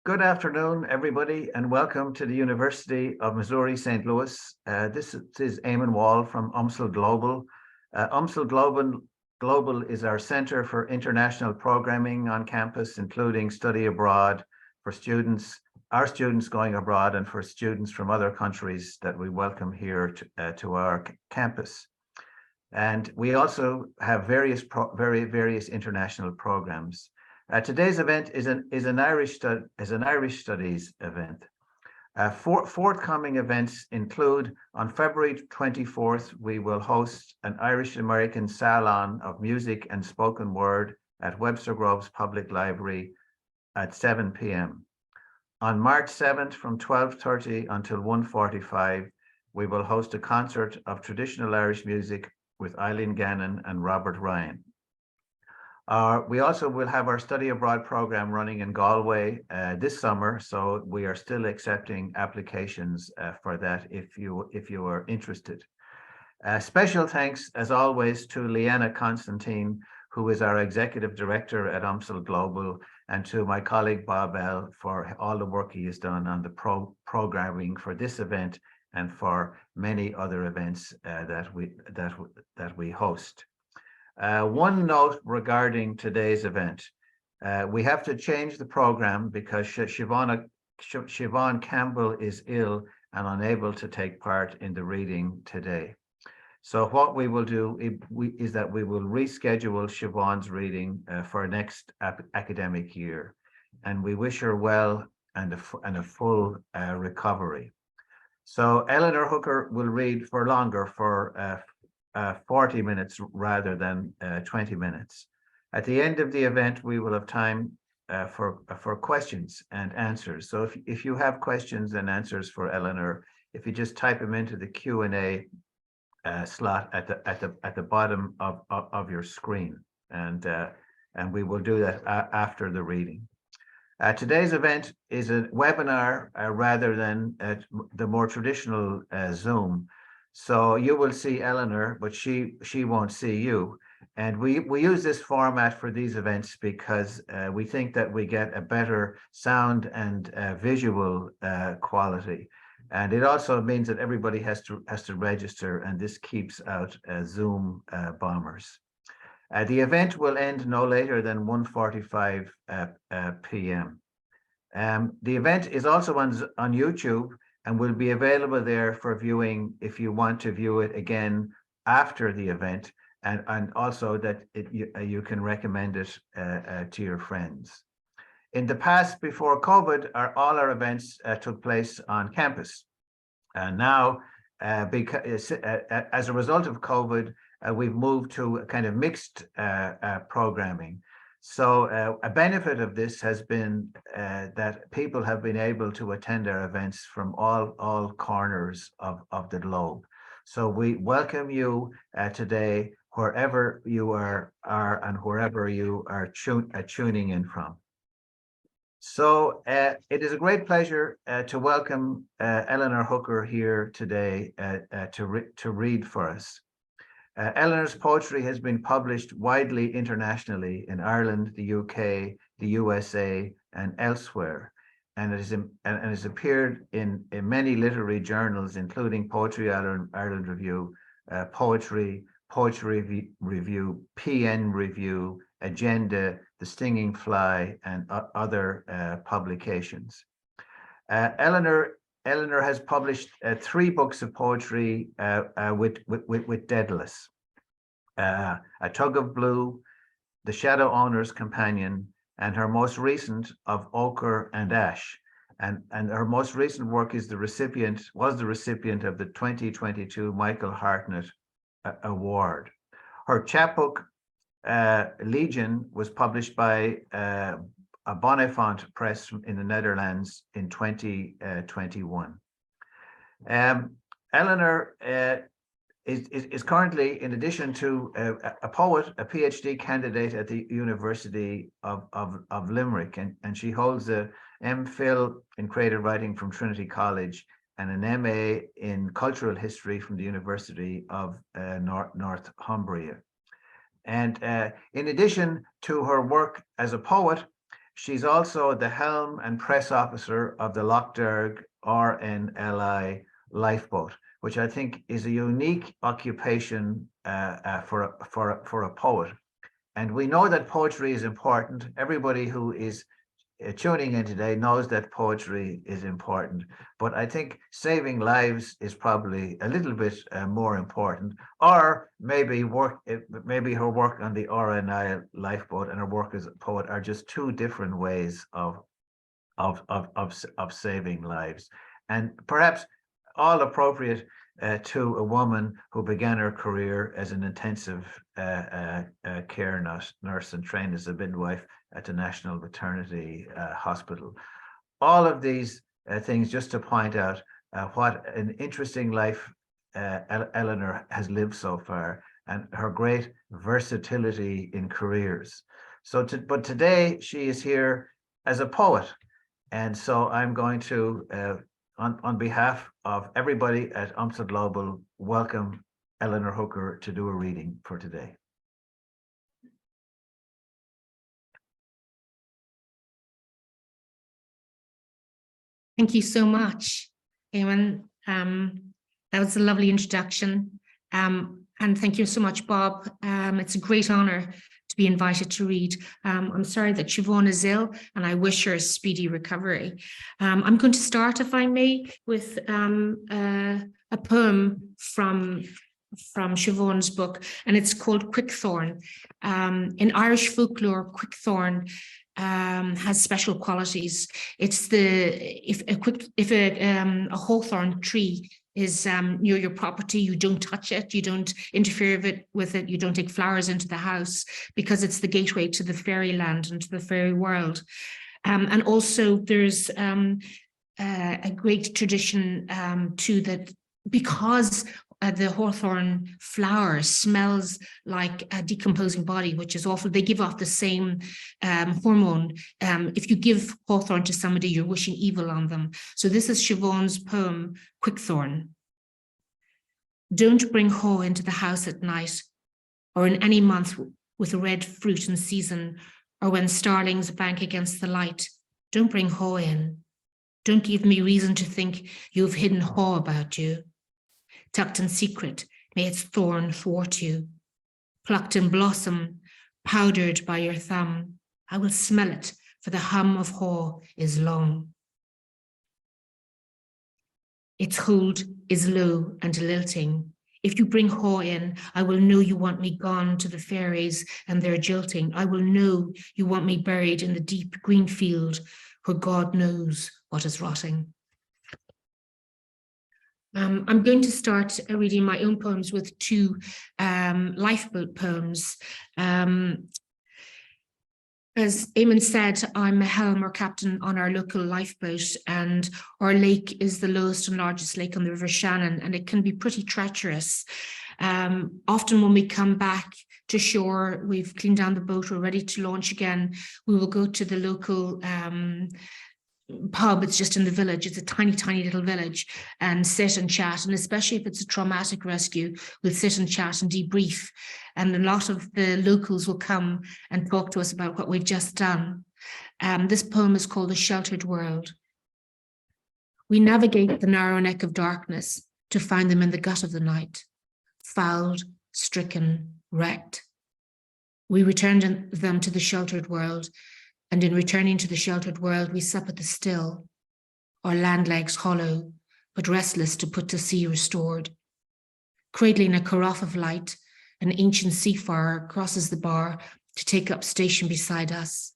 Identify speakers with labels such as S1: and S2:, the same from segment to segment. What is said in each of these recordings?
S1: Good afternoon, everybody, and welcome to the University of Missouri St. Louis. This is Eamon Wall from UMSL Global. UMSL Global is our Center for International Programming on campus, including study abroad for students, our students going abroad, and for students from other countries that we welcome here to our campus. And we also have various international programs. Today's event is an Irish studies event. Forthcoming events include on February 24th, we will host an Irish American Salon of Music and Spoken Word at Webster Groves Public Library at 7 p.m. On March 7th from 12:30 until 1:45, we will host a concert of traditional Irish music with Eileen Gannon and Robert Ryan. We also will have our study abroad program running in Galway this summer, so we are still accepting applications for that if you are interested. Special thanks, as always, to Leanna Constantine, who is our Executive Director at UMSL Global, and to my colleague Bob L for all the work he has done on the programming for this event and for many other events that we host. One note regarding today's event. We have to change the program because Siobhan Campbell is ill and unable to take part in the reading today. So what we will do is that we will reschedule Siobhan's reading for next academic year. And we wish her well and a full recovery. So Eleanor Hooker will read for longer, for 40 minutes rather than 20 minutes. At the end of the event, we will have time for questions and answers. So if you have questions and answers for Eleanor, if you just type them into the Q&A slot at the bottom of your screen, and we will do that after the reading. Today's event is a webinar rather than the more traditional Zoom. So you will see Eleanor, but she won't see you. And we use this format for these events because we think that we get a better sound and visual quality. And it also means that everybody has to register, and this keeps out Zoom bombers. The event will end no later than 1:45 p.m. The event is also on YouTube and will be available there for viewing if you want to view it again after the event, and also that you can recommend it to your friends. In the past, before COVID, all our events took place on campus. And now, because as a result of COVID, we've moved to a kind of mixed programming. So a benefit of this has been that people have been able to attend our events from all corners of the globe. So we welcome you today, wherever you are and wherever you are tuning in from. So it is a great pleasure to welcome Eleanor Hooker here today to read for us. Eleanor's poetry has been published widely internationally in Ireland, the UK, the USA, and elsewhere, and it has appeared in many literary journals, including Poetry Ireland Review, Poetry Review, PN Review, Agenda, The Stinging Fly, and other publications. Eleanor has published 3 books of poetry with Daedalus, A Tug of Blue, The Shadow Owner's Companion, and her most recent of Ochre and Ash. And her most recent work was the recipient of the 2022 Michael Hartnett Award. Her chapbook, Legion, was published by a Bonnefont Press in the Netherlands in 2021. Eleanor is currently, in addition to a poet, a PhD candidate at the University of Limerick, and she holds a MPhil in creative writing from Trinity College and an MA in cultural history from the University of Northumbria. And in addition to her work as a poet, She's also the helm and press officer of the Lochderg RNLI lifeboat, which I think is a unique occupation for a poet. And we know that poetry is important. Everybody who is tuning in today knows that poetry is important, but I think saving lives is probably a little bit more important. Or maybe her work on the RNI lifeboat and her work as a poet are just two different ways of saving lives, and perhaps all appropriate to a woman who began her career as an intensive care nurse and trained as a midwife at the National Maternity Hospital. All of these things just to point out what an interesting life Eleanor has lived so far, and her great versatility in careers. But today she is here as a poet, and so I'm going to, on behalf of everybody at UMSA Global, welcome Eleanor Hooker to do a reading for today.
S2: Thank you so much, Eamon. That was a lovely introduction. And thank you so much, Bob. It's a great honor to be invited to read. I'm sorry that Siobhan is ill, and I wish her a speedy recovery. I'm going to start, if I may, with a poem from Siobhan's book, and it's called Quickthorn. In Irish folklore, quickthorn has special qualities. It's if a hawthorn tree is near your property, you don't touch it, you don't interfere with it, you don't take flowers into the house, because it's the gateway to the fairyland and to the fairy world. And also there's a great tradition too, that because the hawthorn flower smells like a decomposing body, which is awful. They give off the same hormone. If you give hawthorn to somebody, you're wishing evil on them. So this is Siobhan's poem, Quickthorn. Don't bring haw into the house at night, or in any month with red fruit in season, or when starlings bank against the light. Don't bring haw in. Don't give me reason to think you've hidden haw about you. Tucked in secret, may its thorn thwart you. Plucked in blossom, powdered by your thumb, I will smell it, for the hum of haw is long. Its hold is low and lilting. If you bring haw in, I will know you want me gone to the fairies and their jilting. I will know you want me buried in the deep green field where God knows what is rotting. I'm going to start reading my own poems with two lifeboat poems. As Eamon said, I'm a helm or captain on our local lifeboat, and our lake is the lowest and largest lake on the River Shannon, and it can be pretty treacherous. Often when we come back to shore, we've cleaned down the boat, we're ready to launch again, we will go to the local pub. It's just in the village, it's a tiny little village, and sit and chat, and especially if it's a traumatic rescue, we'll sit and chat and debrief, and a lot of the locals will come and talk to us about what we've just done. This poem is called The Sheltered World. We navigate the narrow neck of darkness to find them in the gut of the night, fouled, stricken, wrecked. We return them to the sheltered world, and in returning to the sheltered world, we sup at the still, our land legs hollow, but restless to put to sea restored. Cradling a carafe of light, an ancient seafarer crosses the bar to take up station beside us.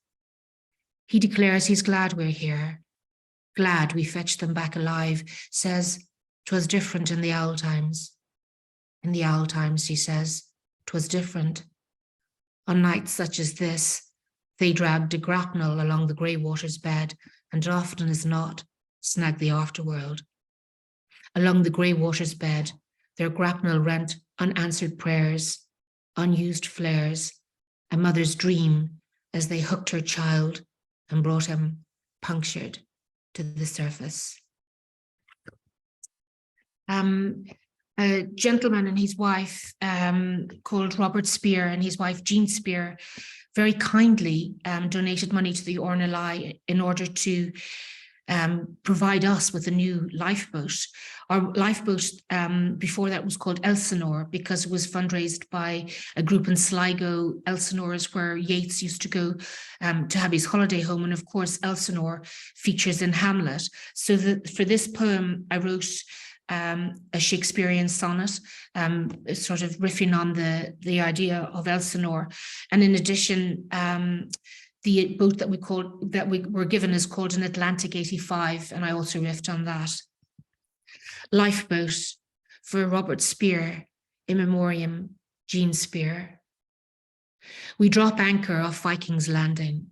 S2: He declares he's glad we're here, glad we fetched them back alive, says 'twas different in the owl times. In the owl times, he says, 'twas different. On nights such as this, they dragged a grapnel along the grey water's bed, and often as not, snagged the afterworld. Along the grey water's bed, their grapnel rent unanswered prayers, unused flares, a mother's dream as they hooked her child and brought him punctured to the surface. a gentleman and his wife called Robert Spear and his wife Jean Spear very kindly donated money to the RNLI in order to provide us with a new lifeboat. Our lifeboat before that was called Elsinore because it was fundraised by a group in Sligo. Elsinore is where Yeats used to go to have his holiday home. And of course, Elsinore features in Hamlet. So for this poem, I wrote a Shakespearean sonnet, sort of riffing on the idea of Elsinore. And in addition, the boat that we were given is called an Atlantic 85, and I also riffed on that. Lifeboat for Robert Spear, in memoriam, Jean Spear. We drop anchor off Viking's Landing,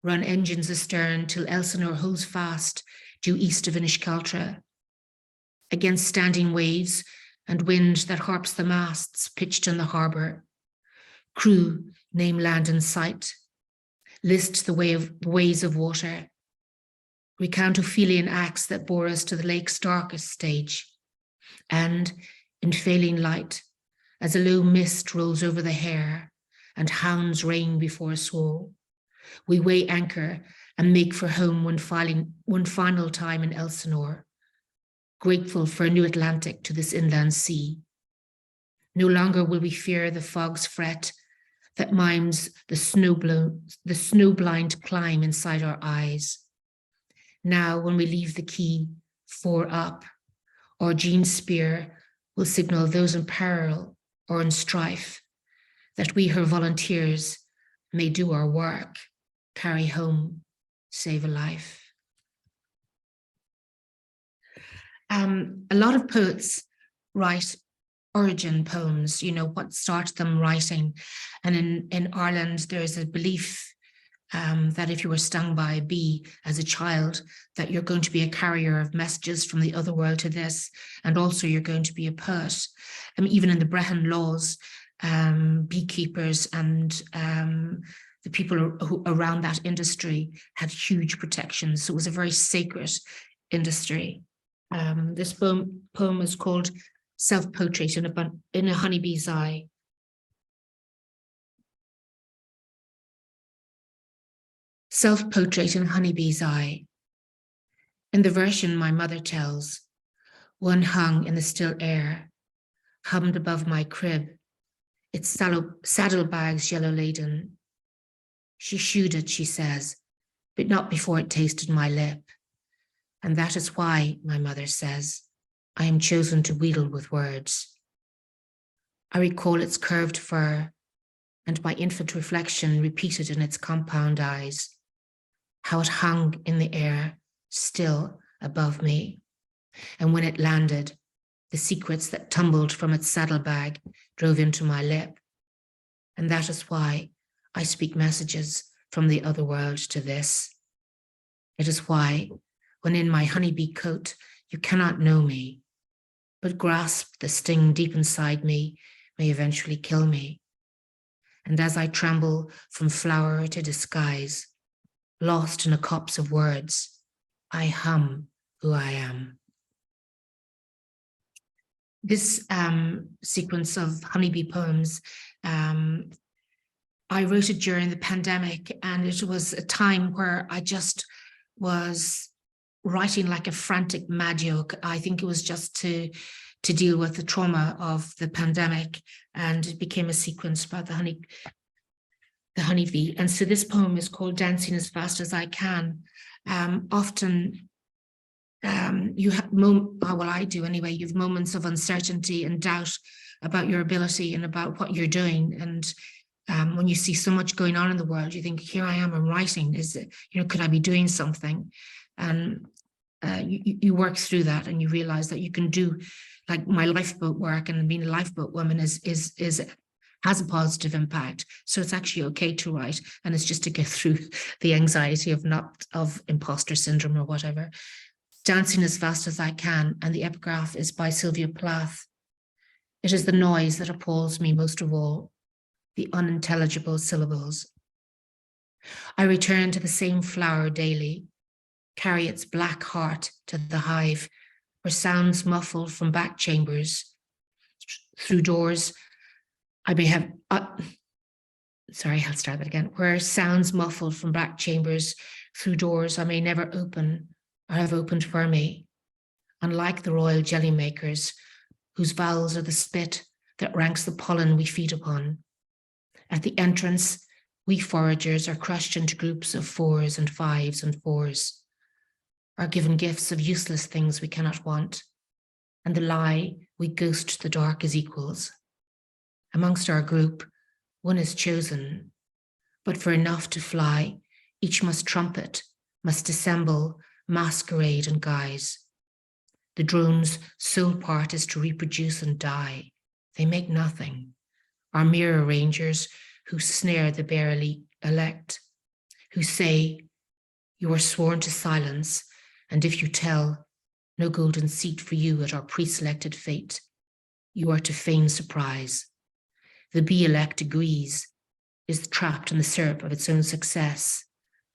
S2: run engines astern till Elsinore holds fast due east of Inishkaltra. Against standing waves and wind that harps the masts pitched in the harbour. Crew name land in sight. List the ways of water. Recount Ophelian acts that bore us to the lake's darkest stage. And, in failing light, as a low mist rolls over the hair and hounds reign before a swall, we weigh anchor and make for home one final time in Elsinore, grateful for a new Atlantic to this inland sea. No longer will we fear the fog's fret that mimes the snow-blind climb inside our eyes. Now, when we leave the quay, 4 up, or Jean Spear will signal those in peril or in strife that we, her volunteers, may do our work, carry home, save a life. A lot of poets write origin poems, you know, what starts them writing. And in Ireland, there's a belief that if you were stung by a bee as a child, that you're going to be a carrier of messages from the other world to this, and also you're going to be a poet. Even in the Brehon laws, beekeepers and the people who around that industry had huge protections. So it was a very sacred industry. This poem is called Self-Portrait in a Honeybee's Eye. Self-Portrait in a Honeybee's Eye. In the version my mother tells, one hung in the still air, hummed above my crib, its saddlebags yellow laden. She shooed it, she says, but not before it tasted my lip. And that is why, my mother says, I am chosen to wheedle with words. I recall its curved fur and my infant reflection repeated in its compound eyes, how it hung in the air, still above me. And when it landed, the secrets that tumbled from its saddlebag drove into my lip. And that is why I speak messages from the other world to this. It is why, when in my honeybee coat, you cannot know me, but grasp the sting deep inside me may eventually kill me. And as I tremble from flower to disguise, lost in a copse of words, I hum who I am. This sequence of honeybee poems, I wrote it during the pandemic, and it was a time where I just was writing like a frantic madioc. I think it was just to deal with the trauma of the pandemic, and it became a sequence about the honeybee. And so this poem is called Dancing as Fast as I Can. Often you have well, I do anyway, you have moments of uncertainty and doubt about your ability and about what you're doing. And when you see so much going on in the world, you think, here I am, I'm writing. Is it, could I be doing something? And you work through that, and you realize that you can do, like my lifeboat work, and being a lifeboat woman has a positive impact. So it's actually okay to write, and it's just to get through the anxiety of imposter syndrome or whatever. Dancing as Fast as I Can, and the epigraph is by Sylvia Plath. It is the noise that appalls me most of all, the unintelligible syllables. I return to the same flower daily, carry its black heart to the hive, where sounds muffled from back chambers through doors I may have, sorry, I'll start that again. Where sounds muffled from back chambers through doors I may never open or have opened for me. Unlike the royal jelly makers, whose vowels are the spit that ranks the pollen we feed upon. At the entrance, we foragers are crushed into groups of 4s and 5s and 4s, are given gifts of useless things we cannot want, and the lie we ghost the dark as equals. Amongst our group, one is chosen, but for enough to fly, each must trumpet, must dissemble, masquerade and guise. The drone's sole part is to reproduce and die. They make nothing, are mere arrangers who snare the barely elect, who say, you are sworn to silence, and if you tell, no golden seat for you at our pre-selected fate. You are to feign surprise. The bee-elect agrees, is trapped in the syrup of its own success,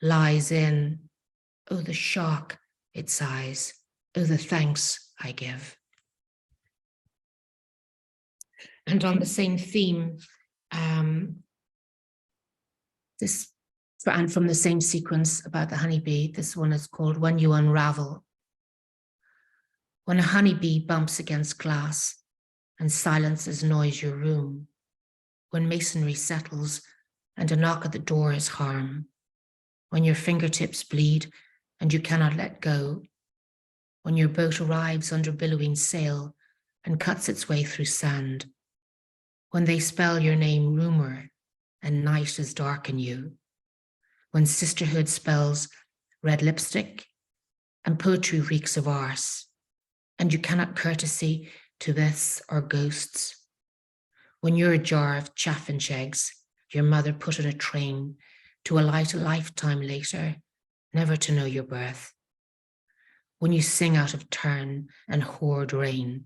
S2: lies in, oh, the shock, it sighs, oh, the thanks I give. And on the same theme, and from the same sequence about the honeybee, this one is called When You Unravel. When a honeybee bumps against glass and silences noise your room, when masonry settles and a knock at the door is harm, when your fingertips bleed and you cannot let go, when your boat arrives under billowing sail and cuts its way through sand, when they spell your name rumor and night is dark in you, when sisterhood spells red lipstick and poetry reeks of arse, and you cannot courtesy to this or ghosts, when you're a jar of chaffinch eggs your mother put on a train to alight a lifetime later, never to know your birth, when you sing out of turn and hoard rain,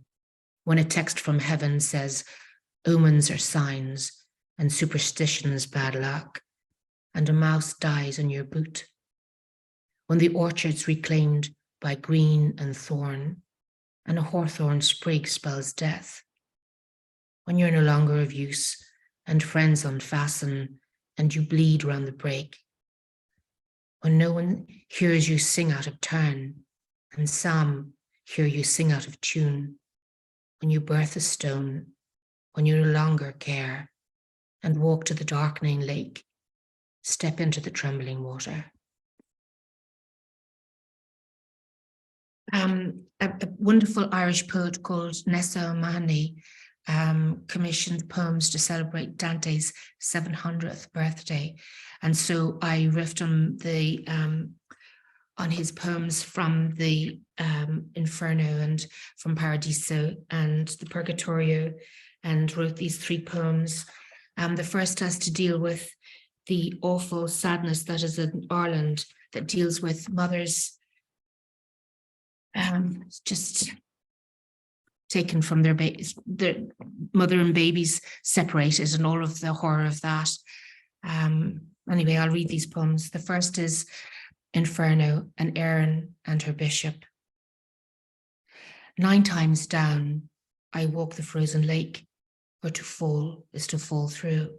S2: when a text from heaven says omens are signs and superstitions bad luck, and a mouse dies on your boot, when the orchard's reclaimed by green and thorn, and a hawthorn sprig spells death, when you're no longer of use and friends unfasten and you bleed round the break, when no one hears you sing out of turn and some hear you sing out of tune, when you birth a stone, when you no longer care and walk to the darkening lake, step into the trembling water. A wonderful Irish poet called Nessa O'Mahony commissioned poems to celebrate Dante's 700th birthday. And so I riffed on his poems from the Inferno and from Paradiso and the Purgatorio, and wrote these 3 poems. The first has to deal with the awful sadness that is in Ireland, that deals with mothers just taken from their mother and babies separated, and all of the horror of that. Anyway, I'll read these poems. The first is Inferno, and Erin and her bishop. 9 times down, I walk the frozen lake, where to fall is to fall through.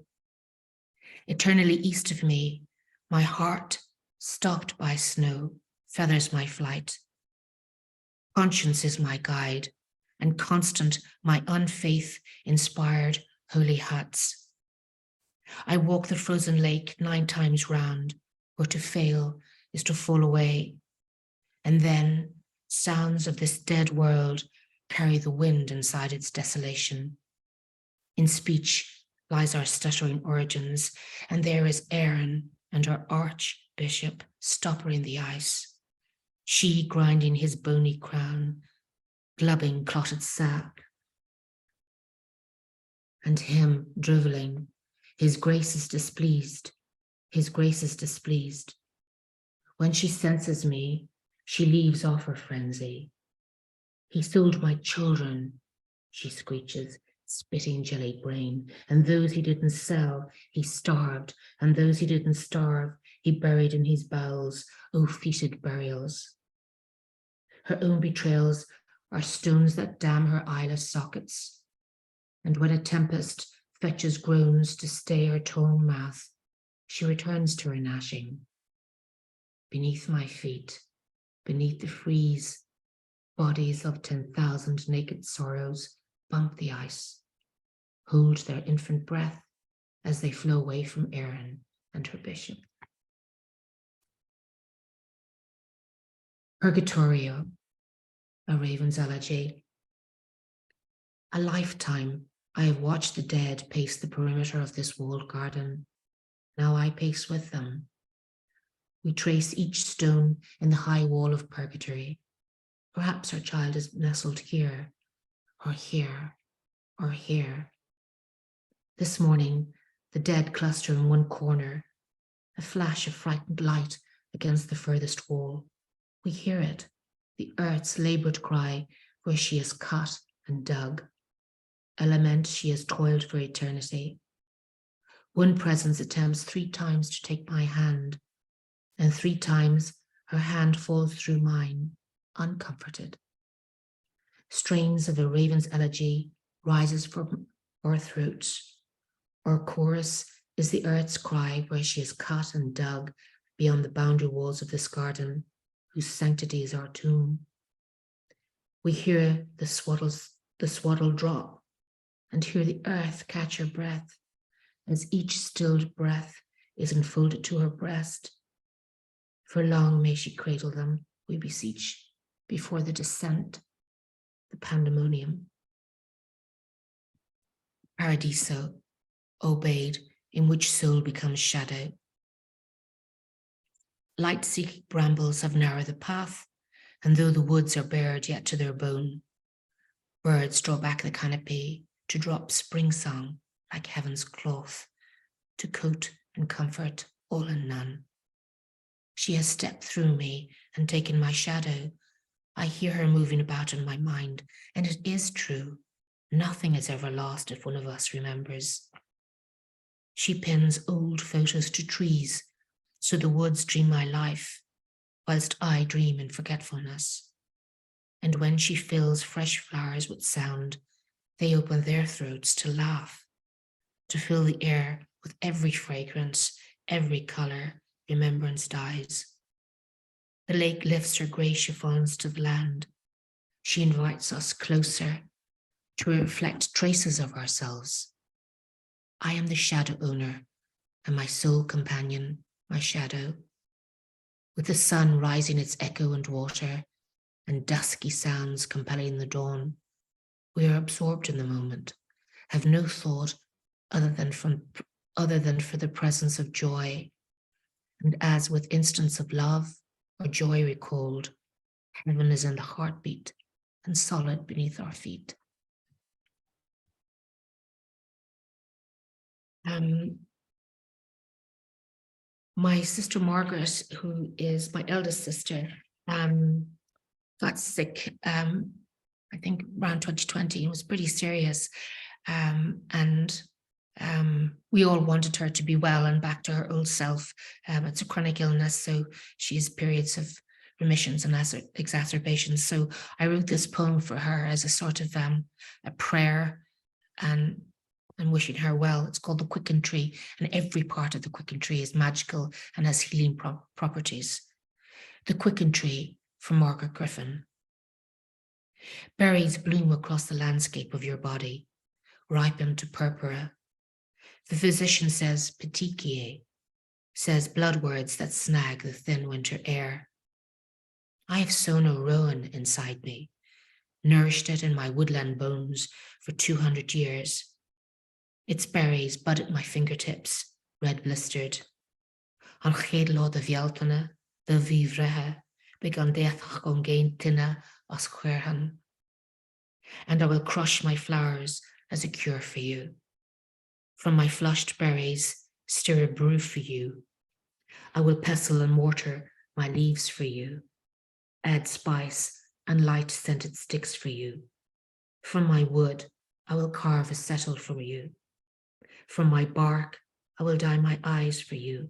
S2: Eternally east of me, my heart, stopped by snow, feathers my flight. Conscience is my guide, and constant my unfaith-inspired holy huts. I walk the frozen lake 9 times round, where to fail is to fall away. And then sounds of this dead world carry the wind inside its desolation. In speech lies our stuttering origins, and there is Erin and our archbishop stoppering the ice. She grinding his bony crown, glubbing clotted sap, and him drivelling. His grace is displeased, his grace is displeased. When she senses me, she leaves off her frenzy. He sold my children, she screeches, spitting jelly brain, and those he didn't sell, he starved, and those he didn't starve, he buried in his bowels, oh fetid burials. Her own betrayals are stones that damn her eyeless sockets. and when a tempest fetches groans to stay her torn mouth, she returns to her gnashing. Beneath my feet, beneath the frieze, bodies of 10,000 naked sorrows bump the ice, hold their infant breath as they flow away from Erin and her bishop. Purgatorio, a Raven's elegy. A lifetime I have watched the dead pace the perimeter of this walled garden. Now I pace with them. We trace each stone in the high wall of purgatory. Perhaps our child is nestled here, or here, or here. This morning, the dead cluster in one corner, a flash of frightened light against the furthest wall. We hear it, the earth's labored cry where she is cut and dug, a lament she has toiled for eternity. One presence attempts 3 times to take my hand, and 3 times her hand falls through mine, uncomforted. Strains of a raven's elegy rises from our throats. Our chorus is the earth's cry where she is cut and dug beyond the boundary walls of this garden, whose sanctity is our tomb. We hear the swaddle drop, and hear the earth catch her breath, as each stilled breath is enfolded to her breast. For long may she cradle them, we beseech, before the descent, the pandemonium. Paradiso, obeyed, in which soul becomes shadow. Light-seeking brambles have narrowed the path, and though the woods are bared yet to their bone, birds draw back the canopy to drop spring song like heaven's cloth, to coat and comfort all and none. She has stepped through me and taken my shadow. I hear her moving about in my mind, and it is true. Nothing is ever lost if one of us remembers. She pins old photos to trees, so the woods dream my life, whilst I dream in forgetfulness. And when she fills fresh flowers with sound, they open their throats to laugh, to fill the air with every fragrance, every colour, remembrance dies. The lake lifts her grey chiffons to the land. She invites us closer to reflect traces of ourselves. I am the shadow owner, and my sole companion, my shadow. With the sun rising its echo and water, and dusky sounds compelling the dawn, we are absorbed in the moment, have no thought other than for the presence of joy. And as with instants of love or joy recalled, heaven is in the heartbeat and solid beneath our feet. My sister Margaret, who is my eldest sister, got sick, I think around 2020. It was pretty serious. We all wanted her to be well and back to her old self. It's a chronic illness, so she has periods of remissions and exacerbations. So I wrote this poem for her as a sort of a prayer and wishing her well. It's called The Quicken Tree, and every part of the Quicken Tree is magical and has healing properties. The Quicken Tree, from Margaret Griffin. Berries bloom across the landscape of your body, ripen to purpura. The physician says petechiae, says blood words that snag the thin winter air. I have sown a rowan inside me, nourished it in my woodland bones for 200 years. Its berries bud at my fingertips, red blistered. An chéadlá de bhealtaine, de bhí bhreithe, began deathach on gain tinna as chuirhan. And I will crush my flowers as a cure for you. From my flushed berries, stir a brew for you. I will pestle and mortar my leaves for you, add spice and light scented sticks for you. From my wood, I will carve a settle for you. From my bark, I will dye my eyes for you.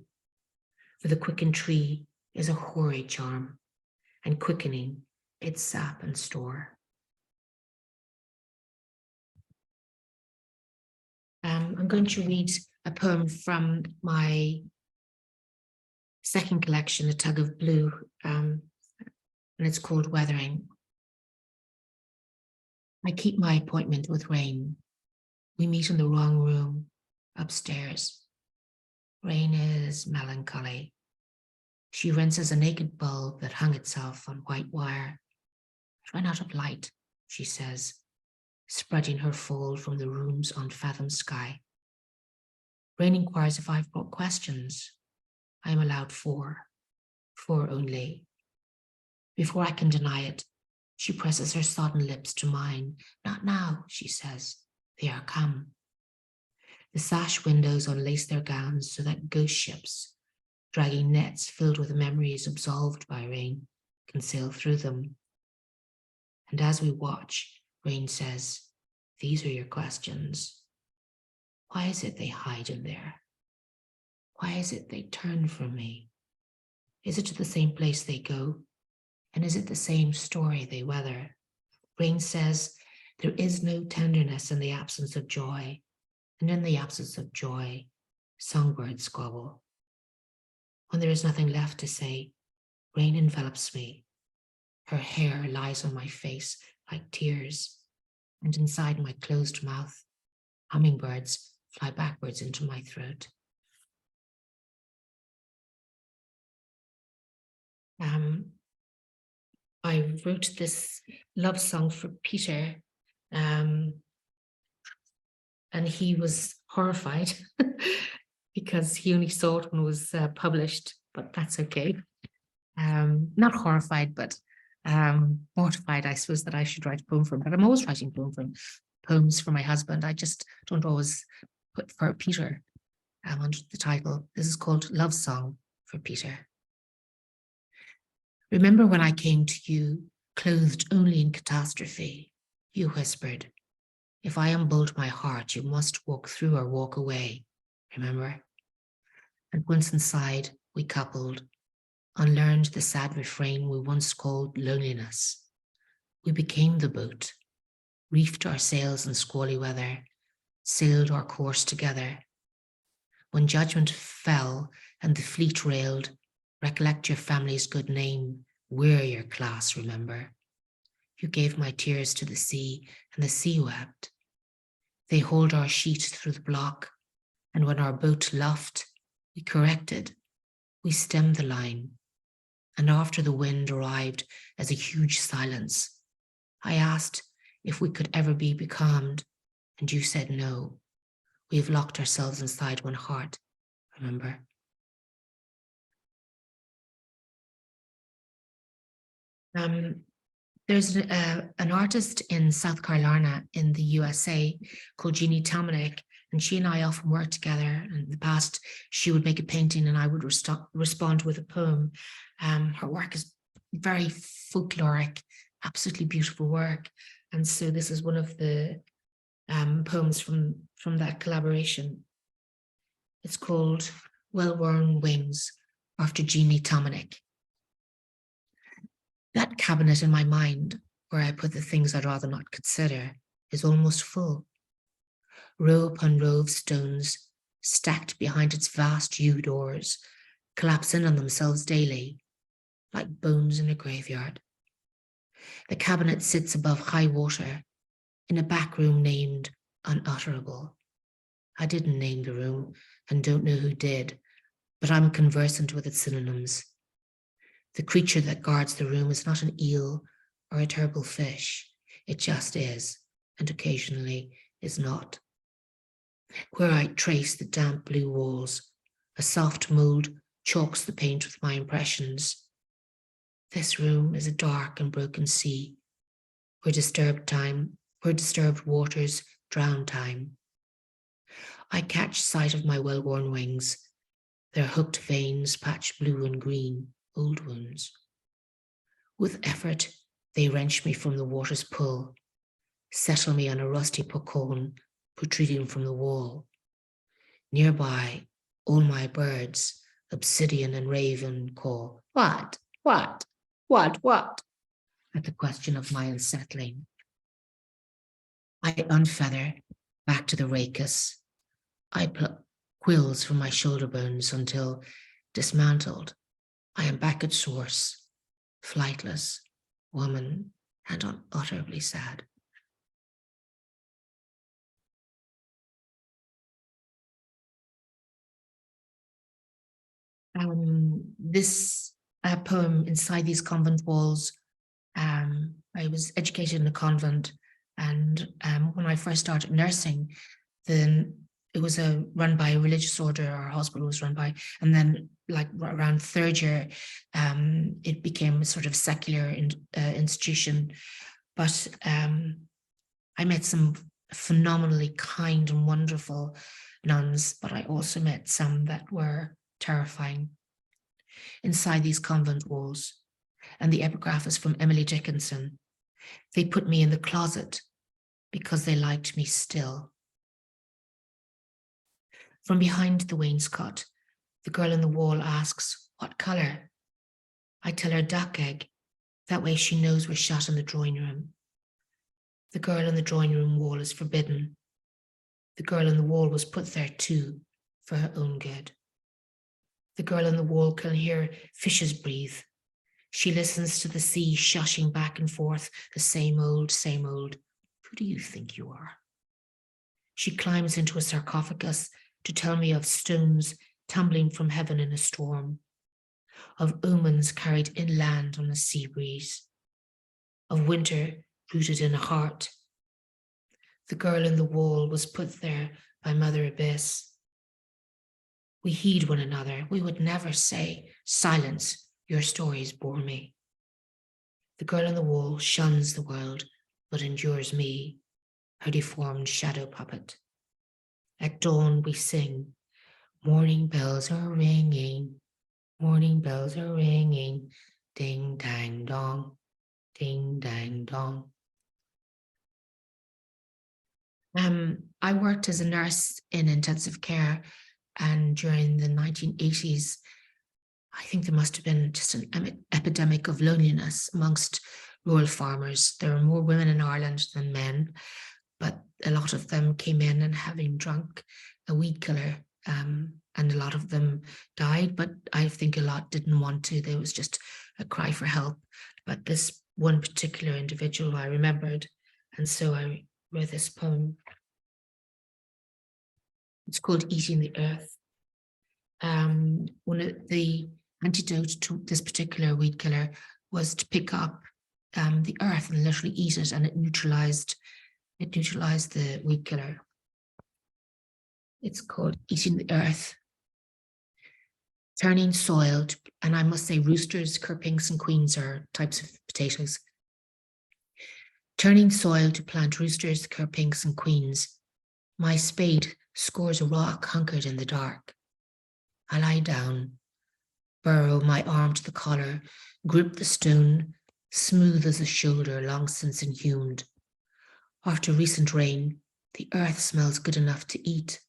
S2: For the quickened tree is a hoary charm, and quickening its sap and store. I'm going to read a poem from my second collection, A Tug of Blue, and it's called Weathering. I keep my appointment with rain. We meet in the wrong room, upstairs. Rain is melancholy. She rinses a naked bulb that hung itself on white wire. I've run out of light, she says, spreading her fold from the room's unfathomed sky. Rain inquires if I've brought questions. I am allowed four only. Before I can deny it, she presses her sodden lips to mine. Not now, she says. They are come. The sash windows unlace their gowns so that ghost ships, dragging nets filled with memories absolved by rain, can sail through them. And as we watch, Rain says, these are your questions. Why is it they hide in there? Why is it they turn from me? Is it to the same place they go? And is it the same story they weather? Rain says, there is no tenderness in the absence of joy, and in the absence of joy, songbirds squabble. When there is nothing left to say, Rain envelops me. Her hair lies on my face like tears, and inside my closed mouth, hummingbirds fly backwards into my throat. I wrote this love song for Peter, and he was horrified because he only saw it when it was published, but that's okay. Not horrified, but mortified, I suppose, that I should write a poem for him. But I'm always writing poems for my husband. I just don't always put for Peter under the title. This is called Love Song for Peter. Remember when I came to you, clothed only in catastrophe? You whispered, if I unbolt my heart, you must walk through or walk away. Remember? And once inside, we coupled, unlearned the sad refrain we once called loneliness. We became the boat, reefed our sails in squally weather, sailed our course together. When judgment fell and the fleet railed, recollect your family's good name. We're your class, remember? You gave my tears to the sea, and the sea wept. They hauled our sheet through the block, and when our boat luffed, we corrected. We stemmed the line, and after the wind arrived as a huge silence, I asked if we could ever be becalmed, and you said no. We have locked ourselves inside one heart, remember? There's an artist in South Carolina in the USA called Jeannie Tominick, and she and I often worked together. In the past, she would make a painting and I would respond with a poem. Her work is very folkloric, absolutely beautiful work. And so this is one of the poems from that collaboration. It's called Well-Worn Wings, after Jeannie Tominick. That cabinet in my mind, where I put the things I'd rather not consider, is almost full. Row upon row of stones, stacked behind its vast yew doors, collapse in on themselves daily, like bones in a graveyard. The cabinet sits above high water, in a back room named Unutterable. I didn't name the room, and don't know who did, but I'm conversant with its synonyms. The creature that guards the room is not an eel or a terrible fish. It just is, and occasionally is not. Where I trace the damp blue walls, a soft mold chalks the paint with my impressions. This room is a dark and broken sea, where disturbed waters drown time. I catch sight of my well-worn wings, their hooked veins patch blue and green, old wounds. With effort, they wrench me from the water's pull, settle me on a rusty pucone protruding from the wall. Nearby, all my birds, obsidian and raven, call, what, at the question of my unsettling. I unfeather back to the rachis, I pluck quills from my shoulder bones until, dismantled, I am back at source, flightless, woman, and unutterably sad. This poem, Inside These Convent Walls, I was educated in a convent, and when I first started nursing, then it was run by a religious order. Our hospital was run by, and then like around third year, it became a sort of secular institution. But I met some phenomenally kind and wonderful nuns, but I also met some that were terrifying. Inside These Convent Walls, and the epigraph is from Emily Dickinson. They put me in the closet because they liked me still. From behind the wainscot, the girl in the wall asks, "What colour?" I tell her duck egg. That way she knows we're shut in the drawing room. The girl in the drawing room wall is forbidden. The girl in the wall was put there too, for her own good. The girl in the wall can hear fishes breathe. She listens to the sea shushing back and forth, the same old, same old. Who do you think you are? She climbs into a sarcophagus to tell me of stones tumbling from heaven in a storm, of omens carried inland on a sea breeze, of winter rooted in a heart. The girl in the wall was put there by Mother Abyss. We heed one another. We would never say, "Silence, your stories bore me." The girl in the wall shuns the world, but endures me, her deformed shadow puppet. At dawn we sing, morning bells are ringing, morning bells are ringing, ding dang dong, ding dang dong. I worked as a nurse in intensive care, and during the 1980s, I think there must have been just an epidemic of loneliness amongst rural farmers. There were more women in Ireland than men, but a lot of them came in and having drunk a weed killer, and a lot of them died, but I think a lot didn't want to. There was just a cry for help. But this one particular individual I remembered, and so I wrote this poem. It's called Eating the Earth. One of the antidote to this particular weed killer was to pick up the earth and literally eat it, and it neutralized the weed killer. It's called Eating the Earth. Turning soil, and I must say roosters, kerpinks, and queens are types of potatoes. Turning soil to plant roosters, kerpinks, and queens. My spade scores a rock hunkered in the dark. I lie down, burrow my arm to the collar, grip the stone, smooth as a shoulder long since inhumed. After recent rain, the earth smells good enough to eat.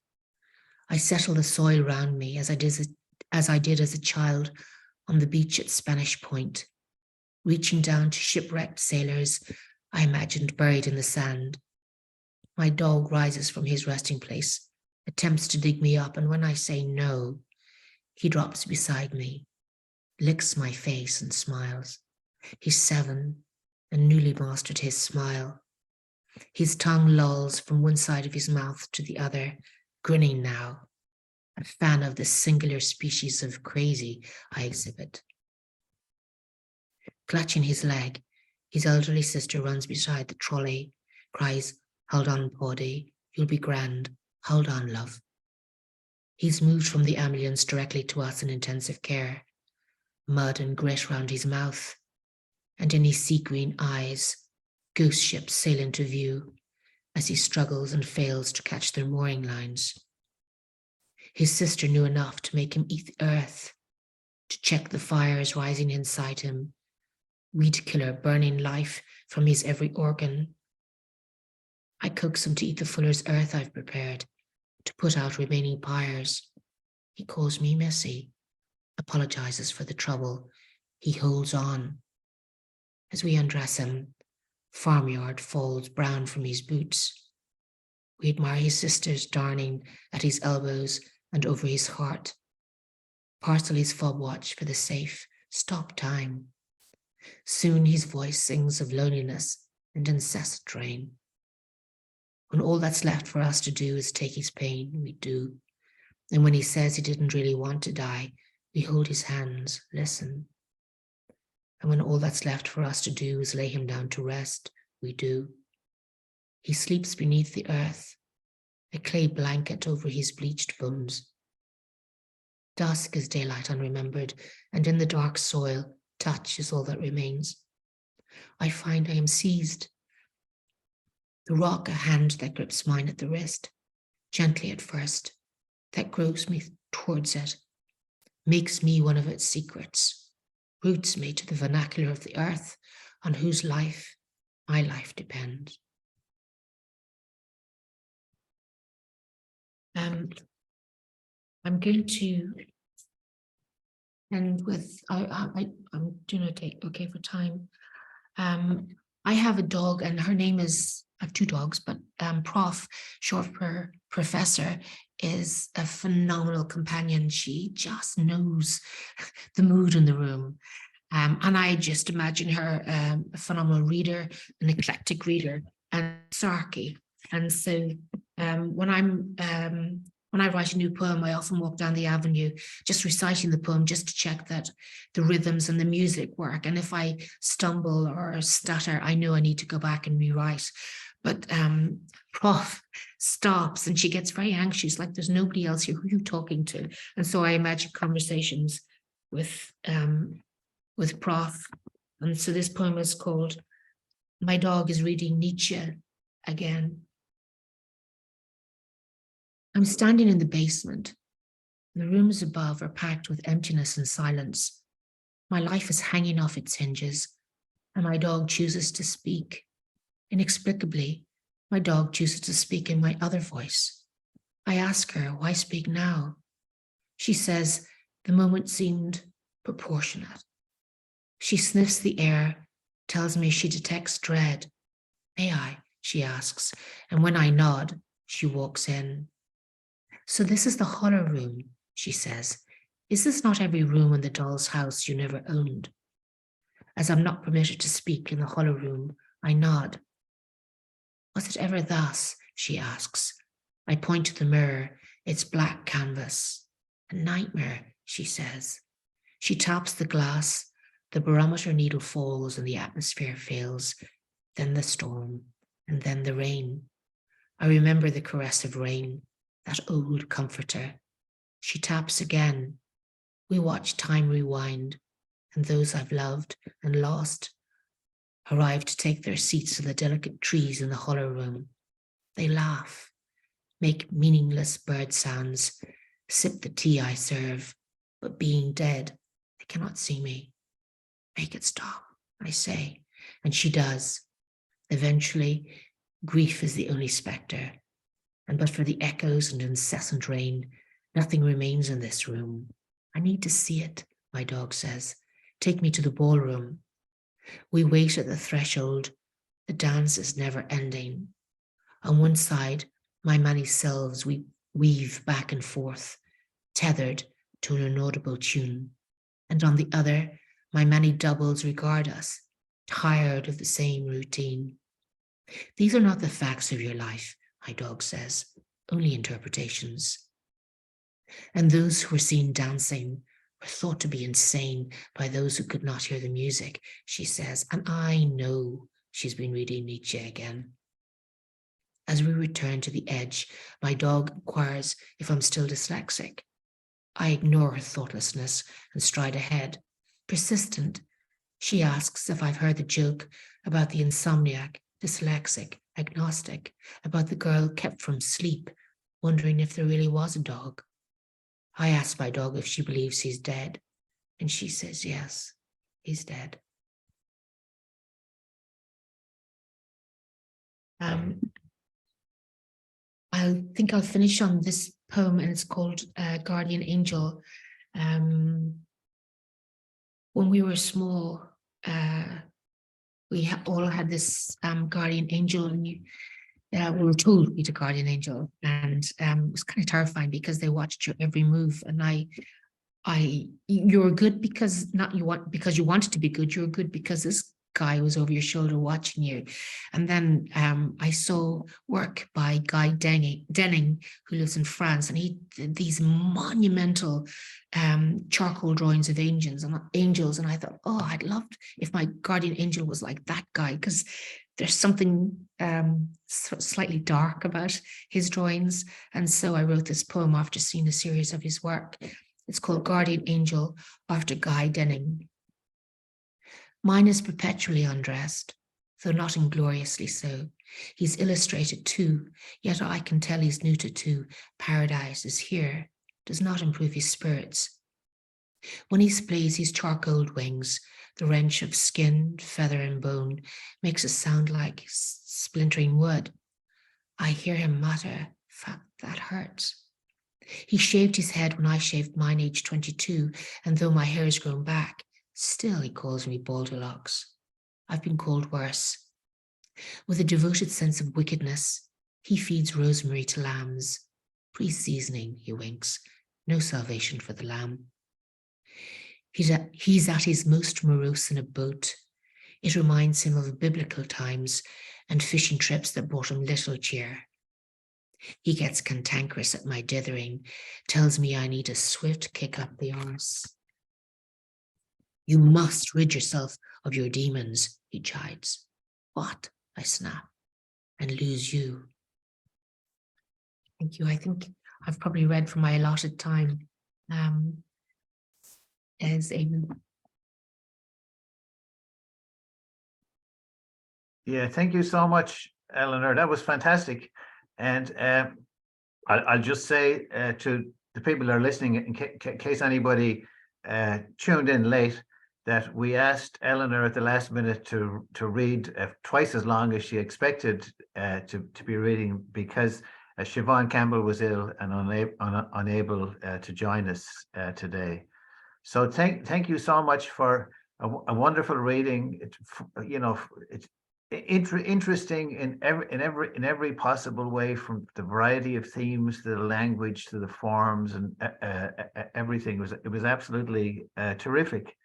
S2: I settle the soil round me as I did as a child on the beach at Spanish Point, reaching down to shipwrecked sailors I imagined buried in the sand. My dog rises from his resting place, attempts to dig me up, and when I say no, he drops beside me, licks my face and smiles. He's 7 and newly mastered his smile. His tongue lolls from one side of his mouth to the other, grinning now, a fan of the singular species of crazy I exhibit. Clutching his leg, his elderly sister runs beside the trolley, cries, "Hold on, Paddy, you'll be grand. Hold on, love." He's moved from the ambulance directly to us in intensive care, mud and grit round his mouth, and in his sea green eyes, ghost ships sail into view as he struggles and fails to catch their mooring lines. His sister knew enough to make him eat the earth, to check the fires rising inside him, weed killer burning life from his every organ. I coax him to eat the fuller's earth I've prepared, to put out remaining pyres. He calls me Missy, apologizes for the trouble. He holds on. As we undress him, farmyard falls brown from his boots. We admire his sisters darning at his elbows and over his heart. Parcel his fob watch for the safe stop time. Soon his voice sings of loneliness and incessant rain. When all that's left for us to do is take his pain, we do. And when he says he didn't really want to die, we hold his hands, listen. And when all that's left for us to do is lay him down to rest, we do. He sleeps beneath the earth, a clay blanket over his bleached bones. Dusk is daylight unremembered, and in the dark soil, touch is all that remains. I find I am seized. The rock, a hand that grips mine at the wrist, gently at first, that grows me towards it, makes me one of its secrets, roots me to the vernacular of the earth, on whose life my life depends. I'm going to end with, I'm doing okay for time. I have a dog and her name is, I have two dogs, but Prof, short for professor, is a phenomenal companion. She just knows the mood in the room. And I just imagine her a phenomenal reader, an eclectic reader, and snarky. And so when I write a new poem, I often walk down the avenue just reciting the poem just to check that the rhythms and the music work. And if I stumble or stutter, I know I need to go back and rewrite. But Prof stops and she gets very anxious, like there's nobody else here. Who are you talking to? And so I imagine conversations with Prof. And so this poem is called My Dog is Reading Nietzsche Again. I'm standing in the basement. The rooms above are packed with emptiness and silence. My life is hanging off its hinges, and my dog chooses to speak. Inexplicably, my dog chooses to speak in my other voice. I ask her, why speak now? She says, the moment seemed proportionate. She sniffs the air, tells me she detects dread. May I? She asks, and when I nod, she walks in. So this is the horror room, she says. Is this not every room in the doll's house you never owned? As I'm not permitted to speak in the hollow room, I nod. Was it ever thus? She asks. I point to the mirror, its black canvas. A nightmare, she says. She taps the glass, the barometer needle falls and the atmosphere fails, then the storm, and then the rain. I remember the caress of rain, that old comforter. She taps again. We watch time rewind, and those I've loved and lost arrive to take their seats in the delicate trees in the hollow room. They laugh, make meaningless bird sounds, sip the tea I serve, but being dead, they cannot see me. Make it stop, I say, and she does. Eventually, grief is the only spectre, and but for the echoes and incessant rain, nothing remains in this room. I need to see it, my dog says. Take me to the ballroom. We wait at the threshold. The dance is never ending. On one side, my many selves we weave back and forth, tethered to an inaudible tune. And on the other, my many doubles regard us, tired of the same routine. These are not the facts of your life, my dog says, only interpretations. And those who were seen dancing were thought to be insane by those who could not hear the music, she says, and I know she's been reading Nietzsche again. As we return to the edge, my dog inquires if I'm still dyslexic. I ignore her thoughtlessness and stride ahead. Persistent, she asks if I've heard the joke about the insomniac, dyslexic, agnostic, about the girl kept from sleep, wondering if there really was a dog. I ask my dog if she believes he's dead, and she says yes, he's dead. I think I'll finish on this poem, and it's called Guardian Angel. When we were small, we all had this guardian angel, and we were told to be the guardian angel, and it was kind of terrifying because they watched your every move, and you're good because because you wanted to be good. You're good because this guy was over your shoulder watching you. And then I saw work by Guy Denning, who lives in France, and he did these monumental charcoal drawings of angels. And I thought, oh, I'd love if my guardian angel was like that guy, because there's something slightly dark about his drawings. And so I wrote this poem after seeing a series of his work. It's called Guardian Angel, after Guy Denning. Mine is perpetually undressed, though not ingloriously so. He's illustrated too, yet I can tell he's neuter too. Paradise is here, does not improve his spirits. When he splays his charcoaled wings, the wrench of skin, feather and bone makes a sound like splintering wood. I hear him mutter, "Fuck, that hurts." He shaved his head when I shaved mine, age 22, and though my hair has grown back, still he calls me Baldilocks. I've been called worse. With a devoted sense of wickedness, he feeds rosemary to lambs. Pre-seasoning, he winks, no salvation for the lamb. He's at his most morose in a boat. It reminds him of biblical times and fishing trips that brought him little cheer. He gets cantankerous at my dithering, tells me I need a swift kick up the arse. You must rid yourself of your demons, he chides. What? I snap, and lose you. Thank you. I think I've probably read for my allotted time.
S1: Yeah, thank you so much, Eleanor. That was fantastic. And I'll just say to the people that are listening, in case anybody tuned in late, that we asked Eleanor at the last minute to read twice as long as she expected to be reading, because Siobhan Campbell was ill and unable to join us today. So thank you so much for a wonderful reading. It's interesting in every possible way, from the variety of themes to the language to the forms and everything. It was absolutely terrific.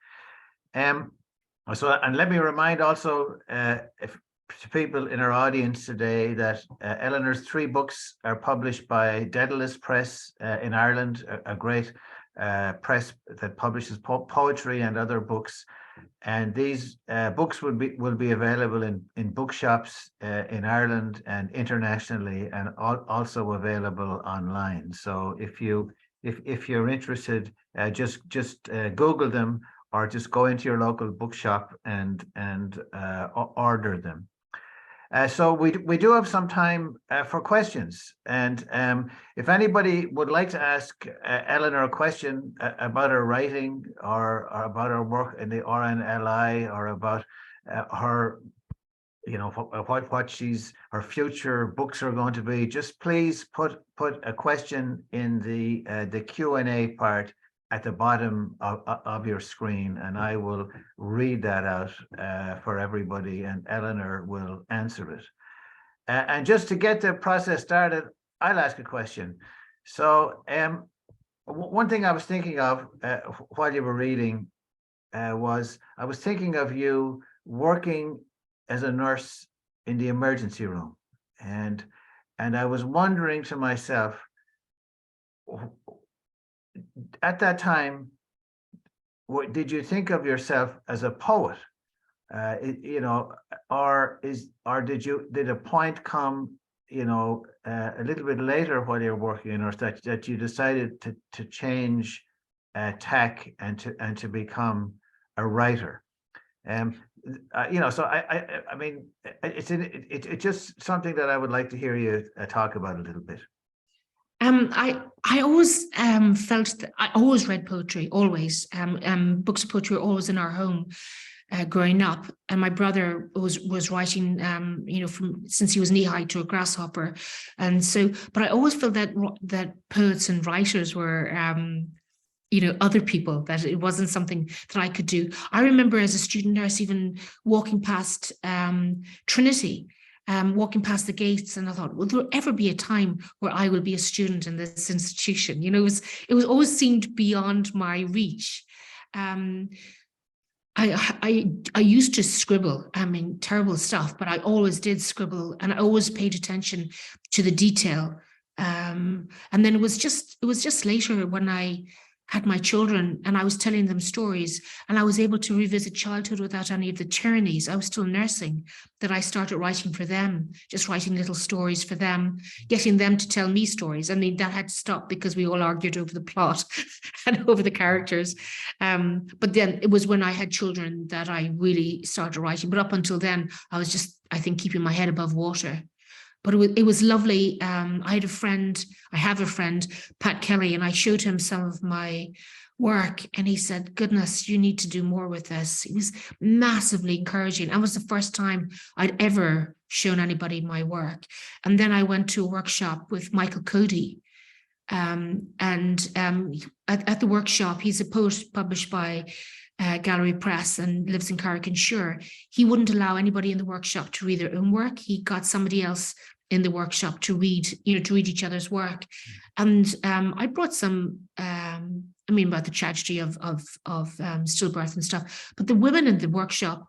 S1: And let me remind also to people in our audience today that Eleanor's 3 books are published by Daedalus Press in Ireland, a great press that publishes poetry and other books. And these books will be available in bookshops in Ireland and internationally, and also available online. So if you're interested, just Google them, or just go into your local bookshop and order them. So we do have some time for questions, and if anybody would like to ask Eleanor a question about her writing, or about her work in the RNLI, or about her, what her future books are going to be, just please put a question in the Q&A part at the bottom of your screen, and I will read that out for everybody, and Eleanor will answer it. And just to get the process started, I'll ask a question. So one thing I was thinking of while you were reading was, I was thinking of you working as a nurse in the emergency room, and I was wondering to myself, at that time, did you think of yourself as a poet? Or did a point come, a little bit later while you're working, or that you decided to change tack and to become a writer? So I mean, it's just something that I would like to hear you talk about a little bit.
S2: I always felt that I always read poetry, always. Books of poetry were always in our home growing up, and my brother was writing, since he was knee high to a grasshopper, and so. But I always felt that poets and writers were, other people, that it wasn't something that I could do. I remember as a student nurse even walking past Trinity. walking past the gates, and I thought, will there ever be a time where I will be a student in this institution? You know, it was always seemed beyond my reach. I used to scribble, I mean, terrible stuff, but I always did scribble, and I always paid attention to the detail. And then it was just later when I had my children and I was telling them stories, and I was able to revisit childhood without any of the tyrannies. I was still nursing, that I started writing for them, just writing little stories for them, getting them to tell me stories. I mean, that had to stop because we all argued over the plot and over the characters. But then it was when I had children that I really started writing. But up until then, I was just, I think, keeping my head above water. But it was lovely. I have a friend, Pat Kelly, and I showed him some of my work, and he said, goodness, you need to do more with this. He was massively encouraging. That was the first time I'd ever shown anybody my work. And then I went to a workshop with Michael Cody. At the workshop, he's a poet published by Gallery Press and lives in Carrick-on-Suir. He wouldn't allow anybody in the workshop to read their own work. He got somebody else in the workshop to read each other's work. And I brought some, about the tragedy of stillbirth and stuff, but the women in the workshop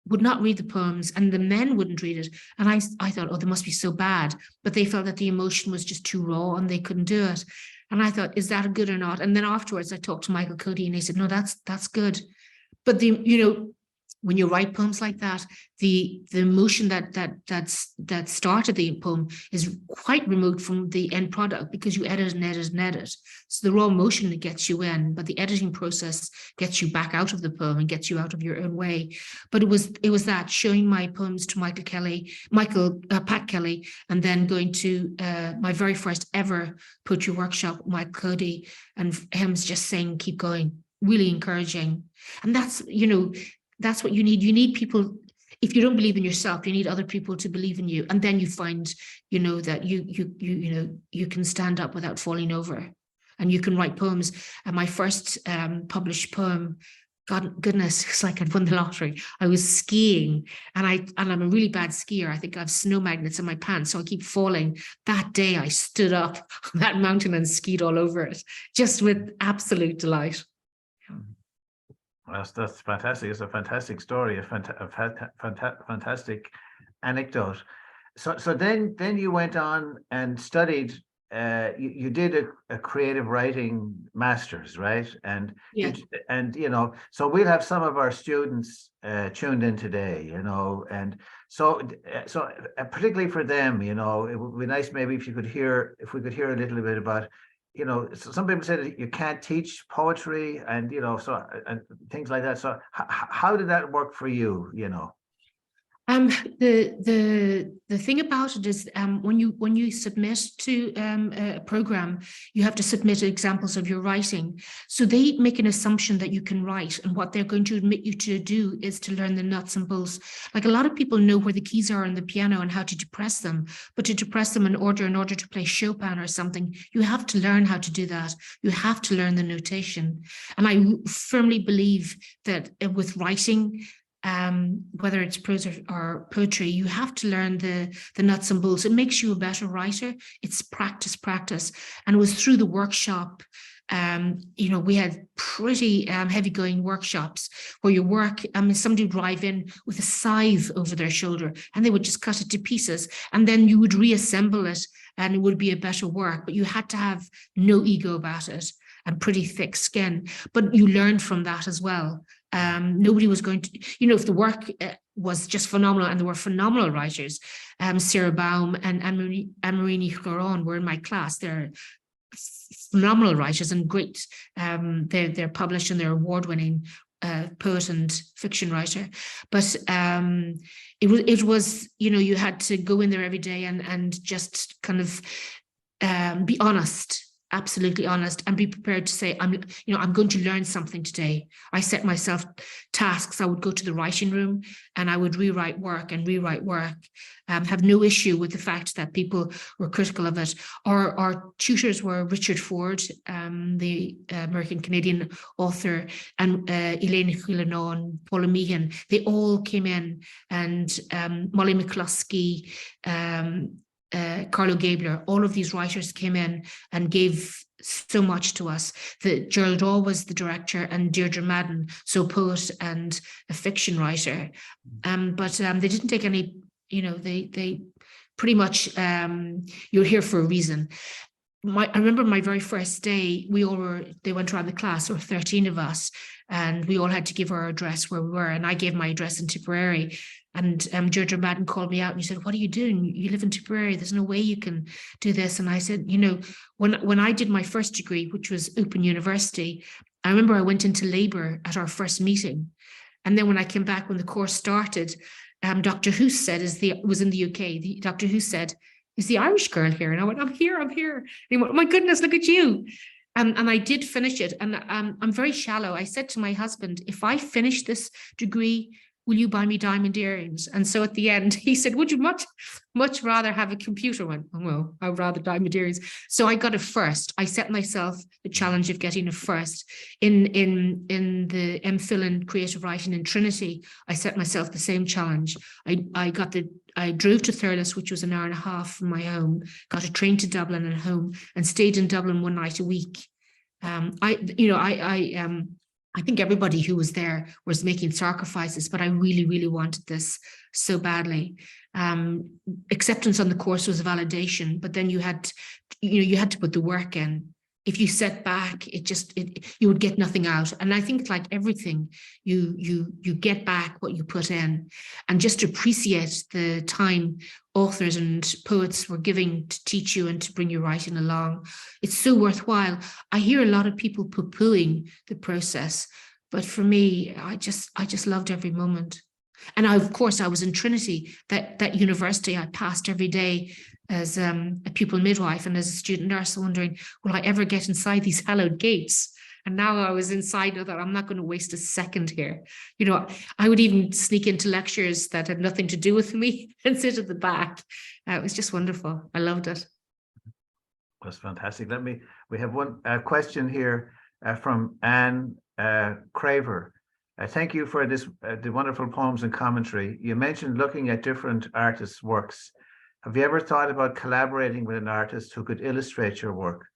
S2: would not read the poems, and the men wouldn't read it. And I thought, oh, they must be so bad, but they felt that the emotion was just too raw and they couldn't do it. And I thought, is that good or not? And then afterwards I talked to Michael Cody, and he said, no, that's good. But when you write poems like that, the emotion that started the poem is quite remote from the end product, because you edit and edit and edit. So the raw emotion that gets you in, but the editing process gets you back out of the poem and gets you out of your own way. But it was that, showing my poems to Pat Kelly, and then going to my very first ever poetry workshop, Mike Cody, and him just saying, keep going, really encouraging. And that's what you need. You need people. If you don't believe in yourself, you need other people to believe in you. And then you find, that you can stand up without falling over, and you can write poems. And my first published poem, goodness, it's like I'd won the lottery. I was skiing, and I'm a really bad skier. I think I have snow magnets in my pants, so I keep falling. That day I stood up on that mountain and skied all over it, just with absolute delight.
S1: That's fantastic. It's a fantastic story, a fantastic anecdote. So then you went on and studied. You did a creative writing master's, right? And
S2: yeah.
S1: So we'll have some of our students tuned in today, and so particularly for them, it would be nice maybe if we could hear a little bit about. So some people say that you can't teach poetry, and and things like that. So how did that work for you?
S2: The thing about it is, when you submit to a program, you have to submit examples of your writing. So they make an assumption that you can write, and what they're going to admit you to do is to learn the nuts and bolts. Like, a lot of people know where the keys are on the piano and how to depress them, but to depress them in order to play Chopin or something, you have to learn how to do that. You have to learn the notation. And I firmly believe that with writing, whether it's prose or poetry, you have to learn the nuts and bolts. It makes you a better writer. It's practice. And it was through the workshop. We had pretty heavy going workshops where you work. Somebody would drive in with a scythe over their shoulder, and they would just cut it to pieces, and then you would reassemble it, and it would be a better work. But you had to have no ego about it and pretty thick skin. But you learned from that as well. Nobody was going to, if the work was just phenomenal, and there were phenomenal writers, Sarah Baum and Anne-Marie Caron were in my class. They're phenomenal writers and great. They're published, and they're award-winning poet and fiction writer. But it was you had to go in there every day and just kind of be honest absolutely honest, and be prepared to say, I'm going to learn something today. I set myself tasks. I would go to the writing room and I would rewrite work. Have no issue with the fact that people were critical of it. Our tutors were Richard Ford, the American-Canadian author, and Eleanor Hooker and Paula Meehan. They all came in, and Molly McCluskey, Carlo Gabler, all of these writers came in and gave so much to us. Gerald Daw was the director, and Deirdre Madden, so poet and a fiction writer. But they didn't take any, they pretty much, you're here for a reason. I remember my very first day, they went around the class, there were 13 of us, and we all had to give our address where we were. And I gave my address in Tipperary. And Deirdre Madden called me out and he said, "What are you doing? You live in Tipperary. There's no way you can do this." And I said, when I did my first degree, which was Open University, I remember I went into labour at our first meeting. And then when I came back, when the course started, Dr. Hoos said, was in the UK, Dr. Hoos said, "Is the Irish girl here?" And I went, I'm here. And he went, "Oh my goodness, look at you." And I did finish it. And I'm very shallow. I said to my husband, "If I finish this degree, will you buy me diamond earrings?" And so at the end, he said, "Would you much rather have a computer?" I went, "Oh, well, I'd rather diamond earrings." So I got a first. I set myself the challenge of getting a first. In the MPhil in creative writing in Trinity, I set myself the same challenge. I drove to Thurles, which was an hour and a half from my home, got a train to Dublin and home, and stayed in Dublin one night a week. I think everybody who was there was making sacrifices, but I really, really wanted this so badly. Acceptance on the course was a validation, but then you had to put the work in. If you set back, you would get nothing out. And I think, like everything, you get back what you put in, and just appreciate the time authors and poets were giving to teach you and to bring your writing along. It's so worthwhile. I hear a lot of people poo-pooing the process, but for me, I just loved every moment. And of course, I was in Trinity, that university I passed every day as a pupil midwife and as a student nurse, wondering, will I ever get inside these hallowed gates? And now I was inside, I thought, I'm not going to waste a second here. I would even sneak into lectures that had nothing to do with me and sit at the back. It was just wonderful. I loved it.
S1: That's fantastic. We have one question here from Anne Craver. Thank you for the wonderful poems and commentary. You mentioned looking at different artists' works. Have you ever thought about collaborating with an artist who could illustrate your work?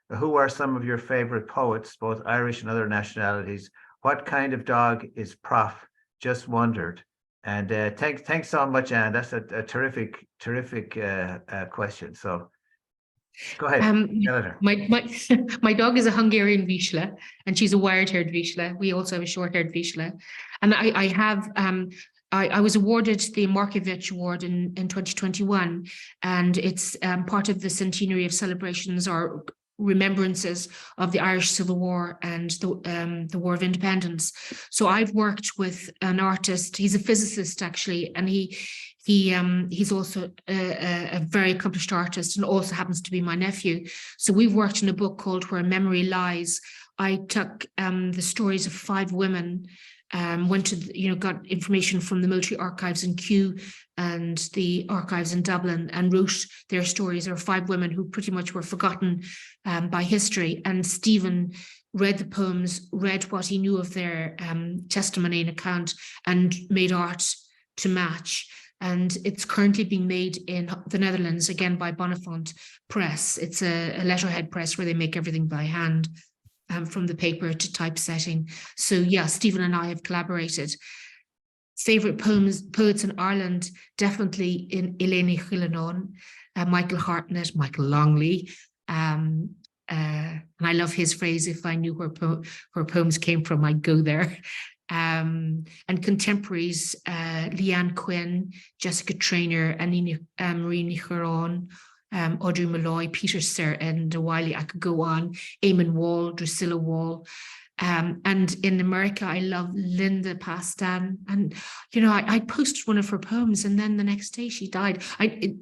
S1: Who are some of your favorite poets, both Irish and other nationalities? What kind of dog is Prof? Just wondered. And thanks so much, Anne. That's a terrific question. So go ahead.
S2: My dog is a Hungarian Vizsla, and she's a wire-haired Vizsla. We also have a short-haired Vizsla. And I was awarded the Markovich Award in 2021, and it's part of the centenary of celebrations or remembrances of the Irish Civil War and the War of Independence. So I've worked with an artist. He's a physicist, actually, and he's also a very accomplished artist and also happens to be my nephew. So we've worked in a book called Where Memory Lies. I took the stories of 5 women, went to, got information from the military archives in Kew and the archives in Dublin and wrote their stories. There are 5 women who pretty much were forgotten by history. And Stephen read the poems, read what he knew of their testimony and account, and made art to match. And it's currently being made in the Netherlands, again by Bonnefont Press. It's a letterhead press where they make everything by hand, from the paper to typesetting. So yeah, Stephen and I have collaborated. Favorite poets in Ireland, definitely in Eleanor Hooker, Michael Hartnett, Michael Longley. And I love his phrase, if I knew where poems came from, I'd go there. And contemporaries, Leanne Quinn, Jessica Traynor, Marie Nicheron, Audrey Malloy, Peter Sir, and Wiley. I could go on. Eamon Wall, Drusilla Wall. And in America, I love Linda Pastan. And, I posted one of her poems, and then the next day she died.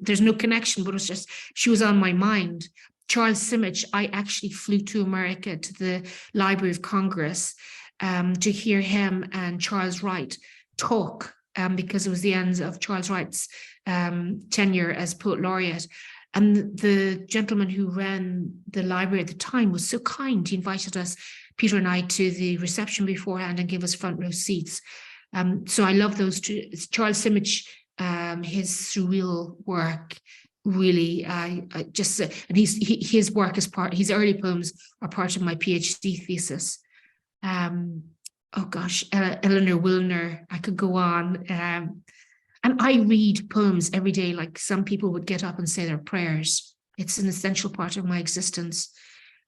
S2: There's no connection, but it was just, she was on my mind. Charles Simic, I actually flew to America to the Library of Congress to hear him and Charles Wright talk, because it was the end of Charles Wright's tenure as poet laureate. And the gentleman who ran the library at the time was so kind. He invited us, Peter and I, to the reception beforehand and gave us front row seats. So I love those two. Charles Simic, his surreal work, really, and his work is his early poems are part of my PhD thesis. Oh gosh, Eleanor Hooker, I could go on. And I read poems every day, like some people would get up and say their prayers. It's an essential part of my existence.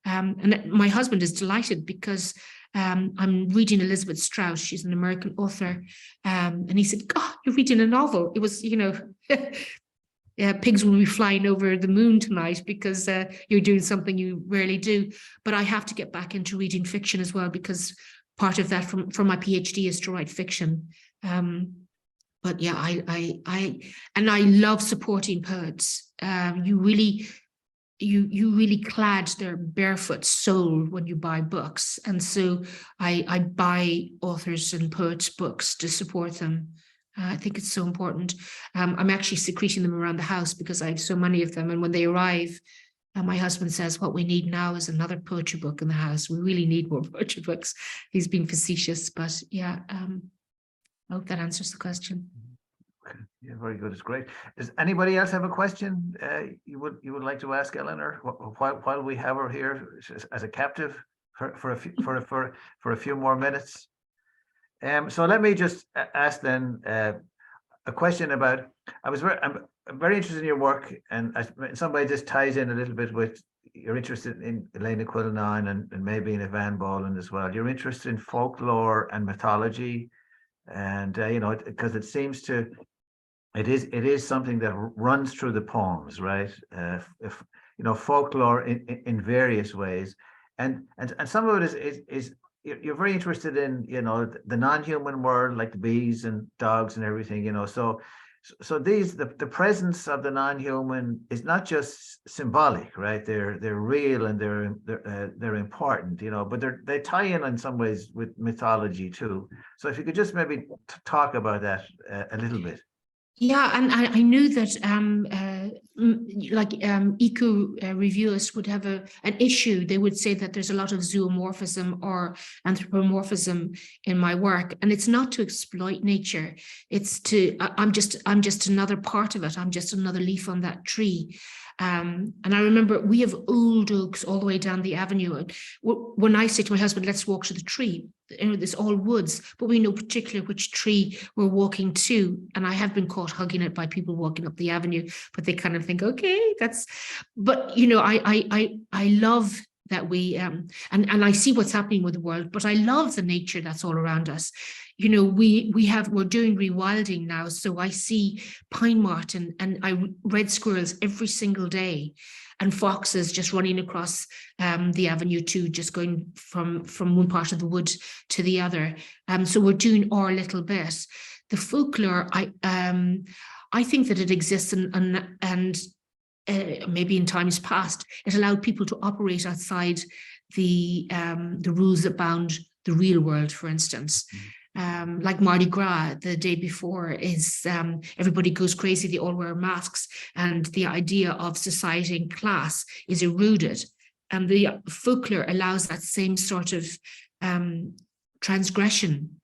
S2: And my husband is delighted because I'm reading Elizabeth Strauss. She's an American author. And he said, God, you're reading a novel. It was, pigs will be flying over the moon tonight because you're doing something you rarely do. But I have to get back into reading fiction as well, because part of that from my PhD is to write fiction. But yeah, I love supporting poets. You really clad their barefoot soul when you buy books. And so I buy authors and poets books to support them. I think it's so important. I'm actually secreting them around the house because I have so many of them. And when they arrive, my husband says, what we need now is another poetry book in the house. We really need more poetry books. He's being facetious, but yeah, I hope that answers the question.
S1: Okay. Yeah, very good. It's great. Does anybody else have a question you would like to ask Eleanor while we have her here as a captive for a few more minutes? So let me just ask then a question about. I'm very interested in your work, and in some way this ties in a little bit with you're interested in Elena Quillenine and maybe in Evan Boland as well. You're interested in folklore and mythology, and because it seems to. It is something that runs through the poems, right? If folklore in various ways, and some of it is you're very interested in the non-human world, like the bees and dogs and everything, so the presence of the non-human is not just symbolic, right? They're real and they're important, but they tie in some ways with mythology too. So if you could just maybe talk about that a little bit.
S2: Yeah, and I knew that eco reviewers would have an issue. They would say that there's a lot of zoomorphism or anthropomorphism in my work, and it's not to exploit nature. It's I'm just another part of it. I'm just another leaf on that tree. And I remember we have old oaks all the way down the avenue. And when I say to my husband, let's walk to the tree, there's all woods, but we know particularly which tree we're walking to. And I have been caught hugging it by people walking up the avenue, but they kind of think, okay, but I love that we, and I see what's happening with the world, but I love the nature that's all around us. We're doing rewilding now. So I see pine marten and red squirrels every single day, and foxes just running across the avenue too, just going from one part of the wood to the other. So we're doing our little bit. The folklore, I think that it exists and maybe in times past, it allowed people to operate outside the rules that bound the real world, for instance. Like Mardi Gras the day before is everybody goes crazy, they all wear masks, and the idea of society and class is eroded. And the folklore allows that same sort of transgression.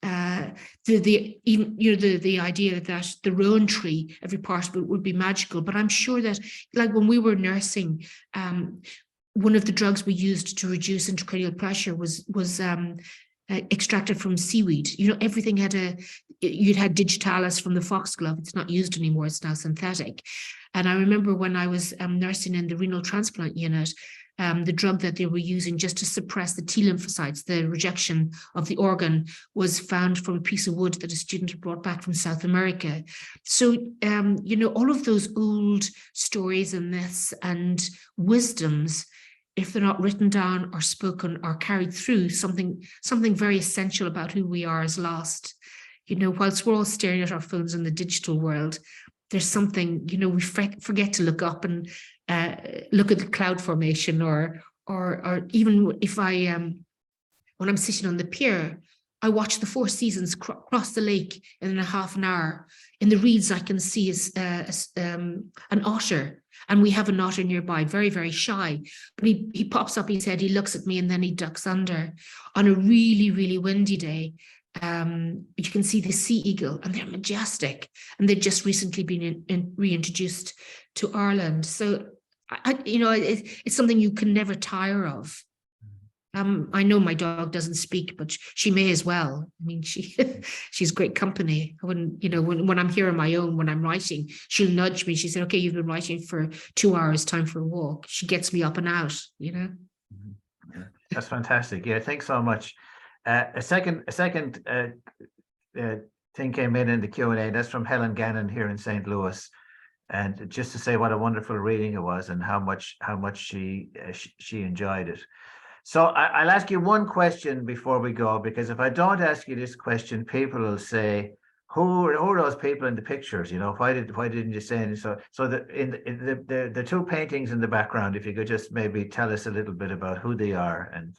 S2: The idea that the rowan tree, every part of it would be magical. But I'm sure that, like when we were nursing, one of the drugs we used to reduce intracranial pressure was extracted from seaweed. Everything you'd had digitalis from the foxglove. It's not used anymore. It's now synthetic. And I remember when I was nursing in the renal transplant unit, the drug that they were using just to suppress the T lymphocytes, the rejection of the organ, was found from a piece of wood that a student had brought back from South America. So, all of those old stories and myths and wisdoms, if they're not written down or spoken or carried through, something very essential about who we are is lost. Whilst we're all staring at our phones in the digital world, there's something, we forget to look up and look at the cloud formation, or even if I when I'm sitting on the pier, I watch the four seasons cross the lake in a half an hour. In the reeds, I can see an otter, and we have an otter nearby, very, very shy. But he pops up his head, he looks at me, and then he ducks under. On a really, really windy day, you can see the sea eagle, and they're majestic, and they've just recently been reintroduced to Ireland. So, it's something you can never tire of. I know my dog doesn't speak, but she may as well. I mean, she's great company. I wouldn't, when I'm here on my own, when I'm writing, she'll nudge me. She said, "Okay, you've been writing for 2 hours, time for a walk." She gets me up and out,
S1: Yeah, that's fantastic. Yeah, thanks so much. A second thing came in the Q&A. That's from Helen Gannon here in St. Louis. And just to say what a wonderful reading it was and how much she enjoyed it. So I'll ask you one question before we go, because if I don't ask you this question, people will say, who are those people in the pictures? Why didn't you say anything? So the two paintings in the background, if you could just maybe tell us a little bit about who they are. And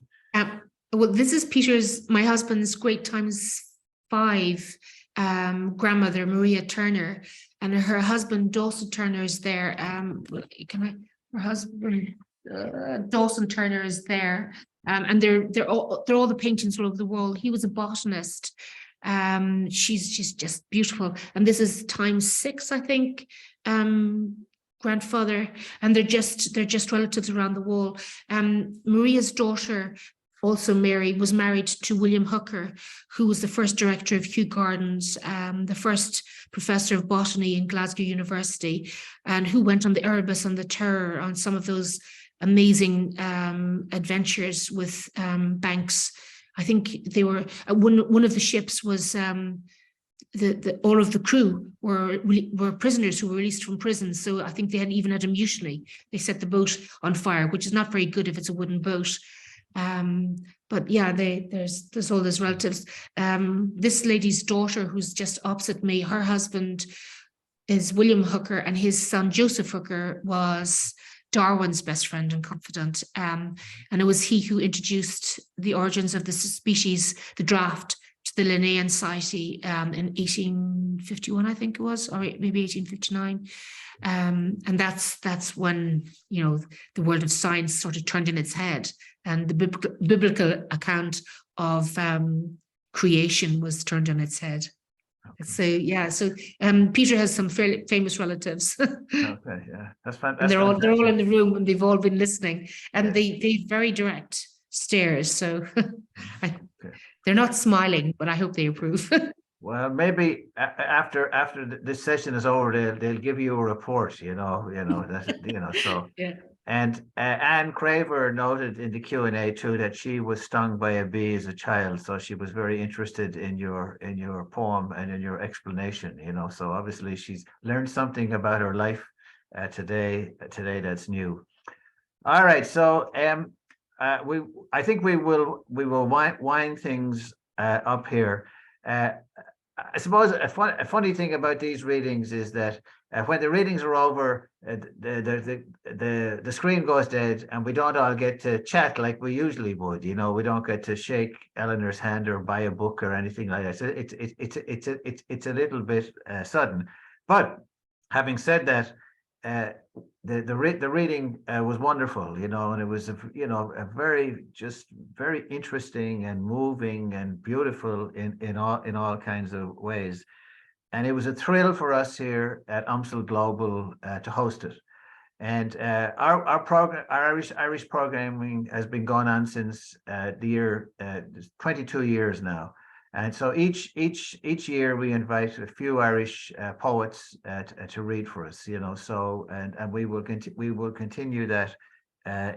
S2: well, this is my husband's great times 5 grandmother, Maria Turner, and her husband Dawson Turner is there. Her husband Dawson Turner is there, and they're all the paintings all over the wall. He was a botanist. She's just beautiful, and this is times 6, I think. Grandfather, and they're just relatives around the wall. Maria's daughter, also Mary, was married to William Hooker, who was the first director of Kew Gardens, the first professor of botany in Glasgow University, and who went on the Erebus and the Terror on some of those amazing adventures with Banks. I think they were one of the ships was all of the crew were prisoners who were released from prison. So I think they even had a mutiny. They set the boat on fire, which is not very good if it's a wooden boat. But yeah, there's all those relatives. This lady's daughter, who's just opposite me, her husband is William Hooker, and his son Joseph Hooker was Darwin's best friend and confidant. And it was he who introduced the origins of the species, the draft, to the Linnaean Society in 1851, I think it was, or maybe 1859. And that's when, the world of science sort of turned in its head, and the biblical account of creation was turned on its head. Okay. So Peter has some fairly famous relatives.
S1: Okay, yeah, that's fantastic.
S2: And they're all in the room, and they've all been listening, and they very direct stares. So they're not smiling, but I hope they approve.
S1: Well, maybe after this session is over, they'll give you a report. So yeah. And Anne Craver noted in the Q&A too that she was stung by a bee as a child, so she was very interested in your poem and in your explanation. So obviously she's learned something about her life today that's new. All right, so I think we will wind things up here. I suppose a funny thing about these readings is that when the readings are over, the screen goes dead, and we don't all get to chat like we usually would. We don't get to shake Eleanor's hand or buy a book or anything like that. So it's a little bit sudden. But having said that, the reading was wonderful, and it was a very interesting and moving and beautiful in all kinds of ways. And it was a thrill for us here at UMSL Global to host it. And our program, our Irish programming has been going on since the year 22 years now. And so each year we invite a few Irish poets to read for us, So and we will continue that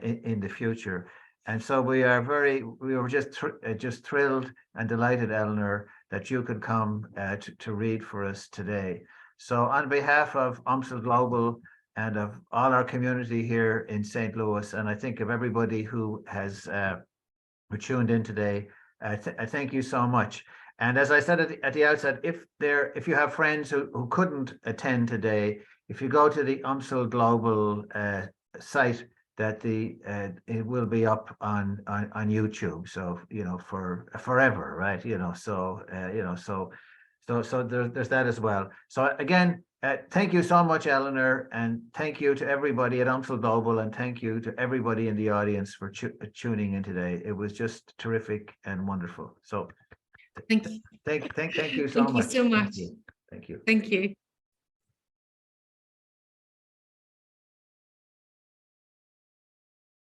S1: in the future. And so we were just thrilled and delighted, Eleanor, that you could come to read for us today. So on behalf of UMSL Global and of all our community here in St. Louis, and I think of everybody who has tuned in today, I thank you so much. And as I said at the outset, if you have friends who couldn't attend today, if you go to the UMSL Global site that it will be up on YouTube. So, for forever, right? So there's that as well. So again, thank you so much, Eleanor, and thank you to everybody at UMSL Global, and thank you to everybody in the audience for tuning in today. It was just terrific and wonderful. So
S2: Thank you.
S1: thank you so
S2: Thank you
S1: much.
S2: so much.
S1: Thank you.
S2: Thank you.